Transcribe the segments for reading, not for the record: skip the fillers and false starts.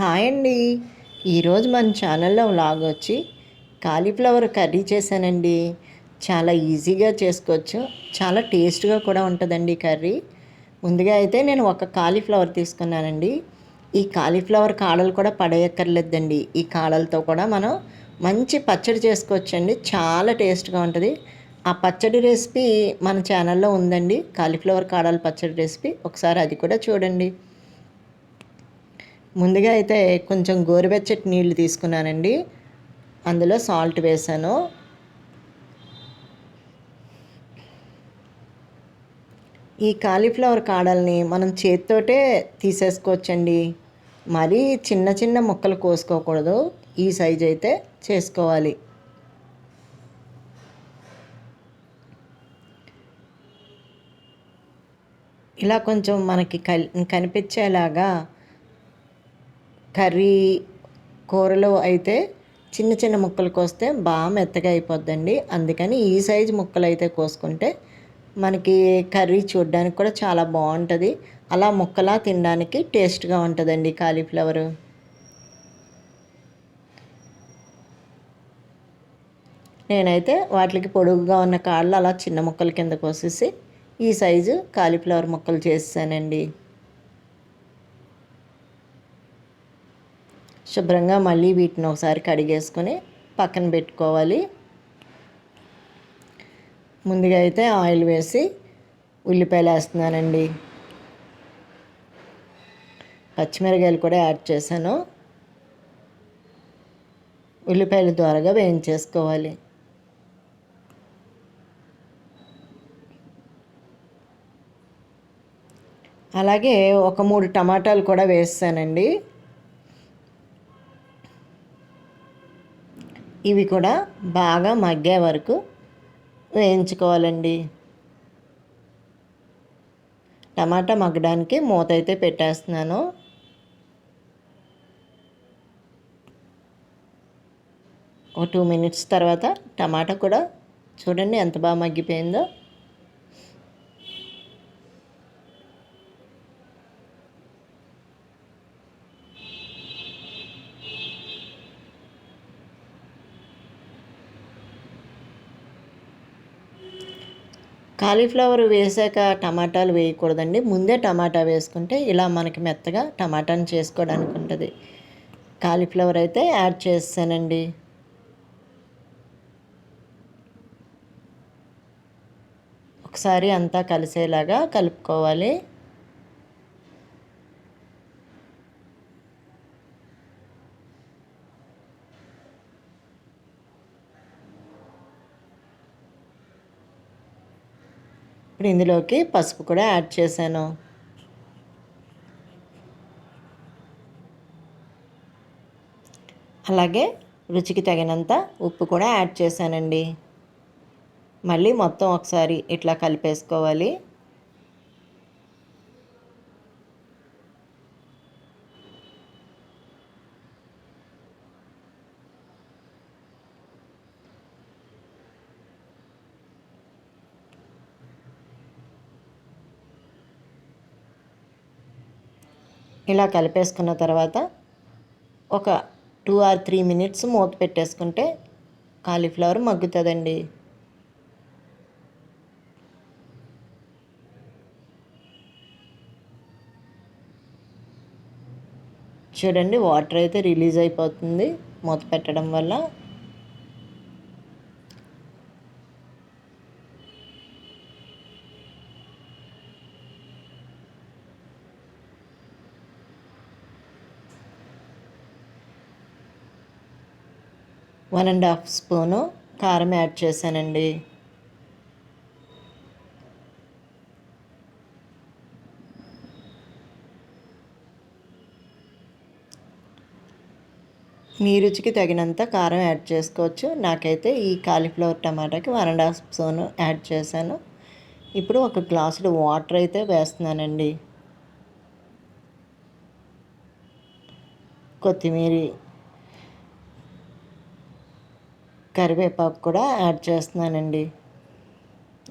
Hi అండి. ఈరోజు మన ఛానల్లో వ్లాగ్ వచ్చి కాలీఫ్లవర్ కర్రీ చేశానండి. చాలా ఈజీగా చేసుకోవచ్చు, చాలా టేస్ట్గా కూడా ఉంటుందండి కర్రీ. ముందుగా అయితే నేను ఒక కాలీఫ్లవర్ తీసుకున్నానండి. ఈ కాలీఫ్లవర్ కాడలు కూడా పడేయక్కర్లేదండి. ఈ కాడలతో కూడా మనం మంచి పచ్చడి చేసుకోవచ్చండి. చాలా టేస్ట్గా ఉంటుంది. ఆ పచ్చడి రెసిపీ మన ఛానల్లో ఉందండి, కాలీఫ్లవర్ కాడల పచ్చడి రెసిపీ. ఒకసారి అది కూడా చూడండి. ముందుగా అయితే కొంచెం గోరువెచ్చటి నీళ్లు తీసుకున్నానండి. అందులో సాల్ట్ వేసాను. ఈ కాలీఫ్లవర్ కాడల్ని మనం చేత్తోటే తీసేసుకోవచ్చండి. మరీ చిన్న చిన్న ముక్కలు కోసుకోకూడదు. ఈ సైజ్ అయితే చేసుకోవాలి. ఇలా కొంచెం మనకి కనిపించేలాగా కర్రీ కూరలో అయితే చిన్న చిన్న ముక్కలు కోస్తే బాగా మెత్తగా అయిపోద్దండి. అందుకని ఈ సైజు ముక్కలు అయితే కోసుకుంటే మనకి కర్రీ చూడడానికి కూడా చాలా బాగుంటుంది. అలా ముక్కలా తినడానికి టేస్ట్గా ఉంటుందండి కాలీఫ్లవరు. నేనైతే వాటికి పొడుగుగా ఉన్న కాళ్ళు అలా చిన్న ముక్కల కింద కోసేసి ఈ సైజు కాలీఫ్లవర్ ముక్కలు చేసానండి. శుభ్రంగా మళ్ళీ వీటిని ఒకసారి కడిగేసుకొని పక్కన పెట్టుకోవాలి. ముందుగా అయితే ఆయిల్ వేసి ఉల్లిపాయలు వేస్తున్నానండి. పచ్చిమిరకాయలు కూడా యాడ్ చేశాను. ఉల్లిపాయలు త్వరగా వేయించేసుకోవాలి. అలాగే ఒక 3 టమాటాలు కూడా వేస్తానండి. ఇవి కూడా బాగా మగ్గే వరకు వేయించుకోవాలండి. టమాటా మగ్గడానికి మూత అయితే పెట్టేస్తున్నాను. ఒక 2 మినిట్స్ తర్వాత టమాటా కూడా చూడండి ఎంత బాగా మగ్గిపోయిందో. కాలీఫ్లవర్ వేసాక టమాటాలు వేయకూడదండి. ముందే టమాటా వేసుకుంటే ఇలా మనకి మెత్తగా టమాటాని చేసుకోవడానికి ఉంటుంది. కాలీఫ్లవర్ అయితే యాడ్ చేస్తానండి. ఒకసారి అంతా కలిసేలాగా కలుపుకోవాలి. ఇప్పుడు ఇందులోకి పసుపు కూడా యాడ్ చేశాను. అలాగే రుచికి తగినంత ఉప్పు కూడా యాడ్ చేశానండి. మళ్ళీ మొత్తం ఒకసారి ఇట్లా కలిపేసుకోవాలి. ఇలా కలిపేసుకున్న తర్వాత ఒక 2 or 3 మినిట్స్ మూత పెట్టేసుకుంటే కాలీఫ్లవర్ మగ్గుతుందండి. చూడండి వాటర్ అయితే రిలీజ్ అయిపోతుంది మూత పెట్టడం వల్ల. వన్ అండ్ హాఫ్ స్పూను కారం యాడ్ చేశానండి. మీ రుచికి తగినంత కారం యాడ్ చేసుకోవచ్చు. నాకైతే ఈ కాలీఫ్లవర్ టమాటాకి 1.5 స్పూను యాడ్ చేశాను. ఇప్పుడు ఒక గ్లాసుడు వాటర్ అయితే వేస్తున్నానండి. కొత్తిమీర, కరివేపాకు కూడా యాడ్ చేస్తున్నానండి.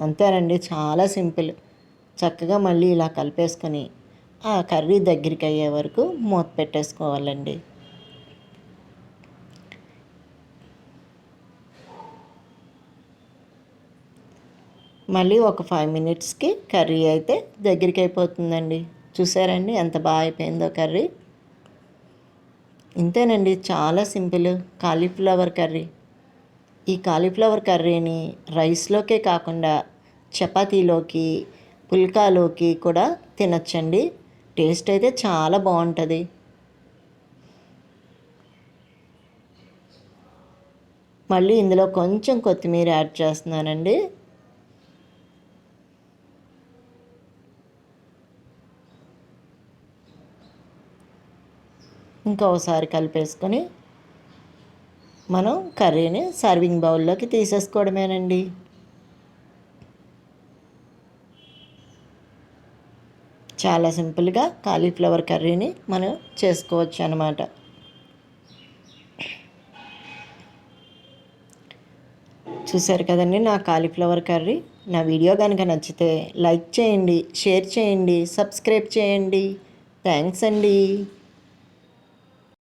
అంతేనండి, చాలా సింపుల్. చక్కగా మళ్ళీ ఇలా కలిపేసుకొని ఆ కర్రీ దగ్గరికి అయ్యే వరకు మూత పెట్టేసుకోవాలండి. మళ్ళీ ఒక 5 మినిట్స్కి కర్రీ అయితే దగ్గరికి అయిపోతుందండి. చూసారండి ఎంత బాగా అయిపోయిందో కర్రీ. ఇంతేనండి, చాలా సింపుల్ కాలీఫ్లవర్ కర్రీ. ఈ కాలీఫ్లవర్ కర్రీని రైస్లోకే కాకుండా చపాతీలోకి, పుల్కాలోకి కూడా తినచ్చండి. టేస్ట్ అయితే చాలా బాగుంటుంది. మళ్ళీ ఇందులో కొంచెం కొత్తిమీర యాడ్ చేస్తున్నానండి. ఇంకా ఒకసారి కలిపేసుకొని మనం కర్రీని సర్వింగ్ బౌల్లోకి తీసేసుకోవడమేనండి. చాలా సింపుల్గా కాలీఫ్లవర్ కర్రీని మనం చేసుకోవచ్చు అన్నమాట. చూసారు కదండి నా కాలీఫ్లవర్ కర్రీ. నా వీడియో కనుక నచ్చితే లైక్ చేయండి, షేర్ చేయండి, సబ్స్క్రైబ్ చేయండి. థ్యాంక్స్ అండి.